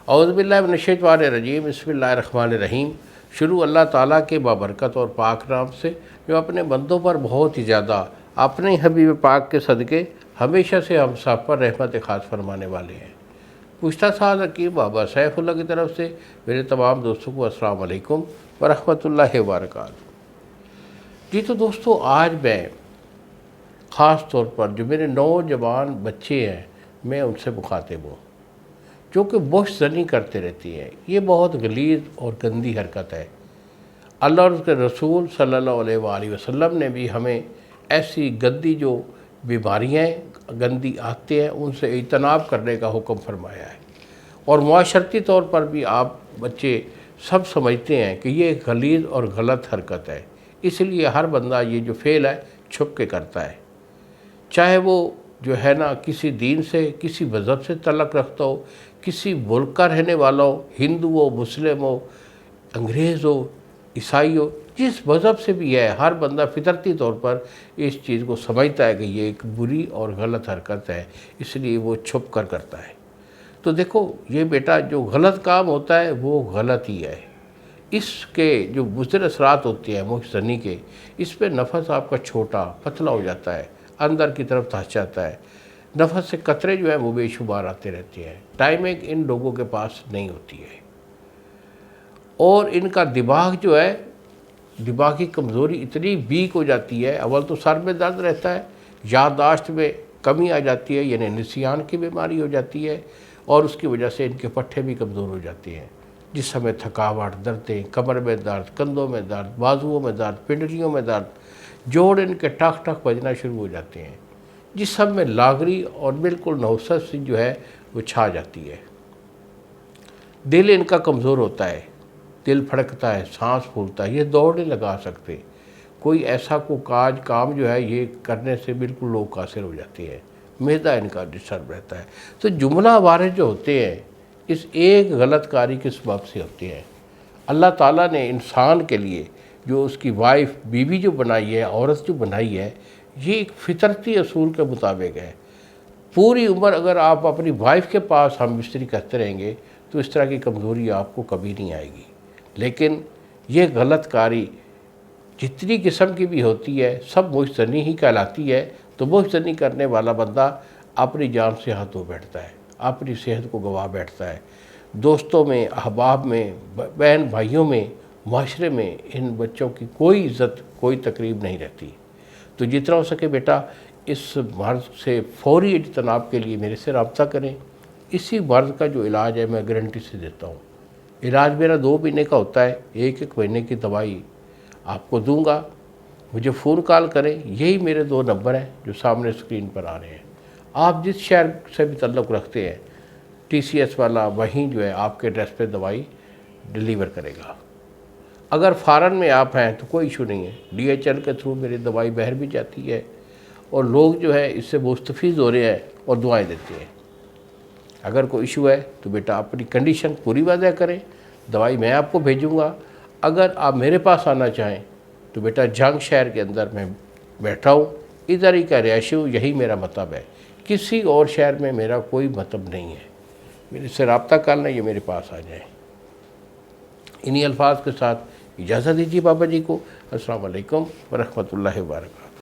اعوذ باللہ من الشیطان الرجیم، بسم اللہ الرحمن الرحیم۔ شروع اللہ تعالیٰ کے بابرکت اور پاک نام سے جو اپنے بندوں پر بہت ہی زیادہ اپنے حبیب پاک کے صدقے ہمیشہ سے ہم سب پر رحمت خاص فرمانے والے ہیں۔ پوچھتا سعد حکیم بابا سیف اللہ کی طرف سے میرے تمام دوستوں کو السلام علیکم ورحمۃ اللہ وبرکاتہ۔ جی تو دوستو، آج میں خاص طور پر جو میرے نوجوان بچے ہیں میں ان سے مخاطب ہوں جو کہ بوش زنی کرتے رہتی ہیں۔ یہ بہت غلیظ اور گندی حرکت ہے۔ اللہ اور اس کے رسول صلی اللہ علیہ وآلہ وسلم نے بھی ہمیں ایسی گندی جو بیماریاں گندی عادتیں ہیں ان سے اجتناب کرنے کا حکم فرمایا ہے، اور معاشرتی طور پر بھی آپ بچے سب سمجھتے ہیں کہ یہ ایک غلیظ اور غلط حرکت ہے، اس لیے ہر بندہ یہ جو فعل ہے چھپ کے کرتا ہے، چاہے وہ جو ہے نا کسی دین سے کسی مذہب سے تعلق رکھتا ہو، کسی ملک کا رہنے والا ہو، ہندو ہو، مسلم ہو، انگریز ہو، عیسائی ہو، جس مذہب سے بھی ہے، ہر بندہ فطرتی طور پر اس چیز کو سمجھتا ہے کہ یہ ایک بری اور غلط حرکت ہے، اس لیے وہ چھپ کر کرتا ہے۔ تو دیکھو یہ بیٹا جو غلط کام ہوتا ہے وہ غلط ہی ہے، اس کے جو مضر اثرات ہوتے ہیں بوش زنی کے، اس پہ نفس آپ کا چھوٹا پتلا ہو جاتا ہے، اندر کی طرف دھنس جاتا ہے، نفس سے قطرے جو ہیں وہ بے شمار آتے رہتے ہیں، ٹائمنگ ان لوگوں کے پاس نہیں ہوتی ہے، اور ان کا دماغ جو ہے دماغی کمزوری اتنی ویک ہو جاتی ہے، اول تو سر میں درد رہتا ہے، یادداشت میں کمی آ جاتی ہے، یعنی نسیان کی بیماری ہو جاتی ہے، اور اس کی وجہ سے ان کے پٹھے بھی کمزور ہو جاتے ہیں، جسم میں تھکاوٹ، دردیں، کمر میں درد، کندھوں میں درد، بازوؤں میں درد، پنڈلیوں میں درد، جوڑ ان کے ٹھک ٹھک بجنا شروع ہو جاتے ہیں، جسم میں لاغری اور بالکل نحوست جو ہے وہ چھا جاتی ہے، دل ان کا کمزور ہوتا ہے، دل پھڑکتا ہے، سانس پھولتا ہے، یہ دوڑ نہیں لگا سکتے، کوئی ایسا کام جو ہے یہ کرنے سے بالکل لوگ قاصر ہو جاتے ہیں، معدہ ان کا ڈسٹرب رہتا ہے۔ تو جملہ وارث جو ہوتے ہیں اس ایک غلط کاری کے سبب سے ہوتے ہیں۔ اللہ تعالیٰ نے انسان کے لیے جو اس کی وائف بیوی جو بنائی ہے، عورت جو بنائی ہے، یہ ایک فطرتی اصول کے مطابق ہے۔ پوری عمر اگر آپ اپنی وائف کے پاس ہم بستری کرتے رہیں گے تو اس طرح کی کمزوری آپ کو کبھی نہیں آئے گی، لیکن یہ غلط کاری جتنی قسم کی بھی ہوتی ہے سب بوش زنی ہی کہلاتی ہے۔ تو بوش زنی کرنے والا بندہ اپنی جان سے ہاتھ دھو بیٹھتا ہے، اپنی صحت کو گوا بیٹھتا ہے، دوستوں میں، احباب میں، بہن بھائیوں میں، معاشرے میں ان بچوں کی کوئی عزت کوئی تقریب نہیں رہتی۔ تو جتنا ہو سکے بیٹا اس مرض سے فوری اجتناب کے لیے میرے سے رابطہ کریں۔ اسی مرض کا جو علاج ہے میں گارنٹی سے دیتا ہوں، علاج میرا 2 مہینے کا ہوتا ہے، 1 مہینے کی دوائی آپ کو دوں گا، مجھے فون کال کریں، یہی میرے 2 نمبر ہیں جو سامنے اسکرین پر آ رہے ہیں۔ آپ جس شہر سے بھی تعلق رکھتے ہیں TCS والا وہیں جو ہے آپ کے ایڈریس پہ دوائی ڈیلیور کرے گا۔ اگر فارن میں آپ ہیں تو کوئی ایشو نہیں ہے، DHL کے تھرو میری دوائی باہر بھی جاتی ہے، اور لوگ جو ہے اس سے مستفید ہو رہے ہیں اور دعائیں دیتے ہیں۔ اگر کوئی ایشو ہے تو بیٹا اپنی کنڈیشن پوری واضح کریں، دوائی میں آپ کو بھیجوں گا۔ اگر آپ میرے پاس آنا چاہیں تو بیٹا جنگ شہر کے اندر میں بیٹھا ہوں، ادھر ہی کا رہائشی ہوں، یہی میرا مطلب ہے، کسی اور شہر میں میرا کوئی مطلب نہیں ہے۔ میرے سے رابطہ کرنا، یہ میرے پاس آ جائیں۔ انہی الفاظ کے ساتھ اجازت دیجیے بابا جی کو۔ السلام علیکم ورحمۃ اللہ وبرکاتہ۔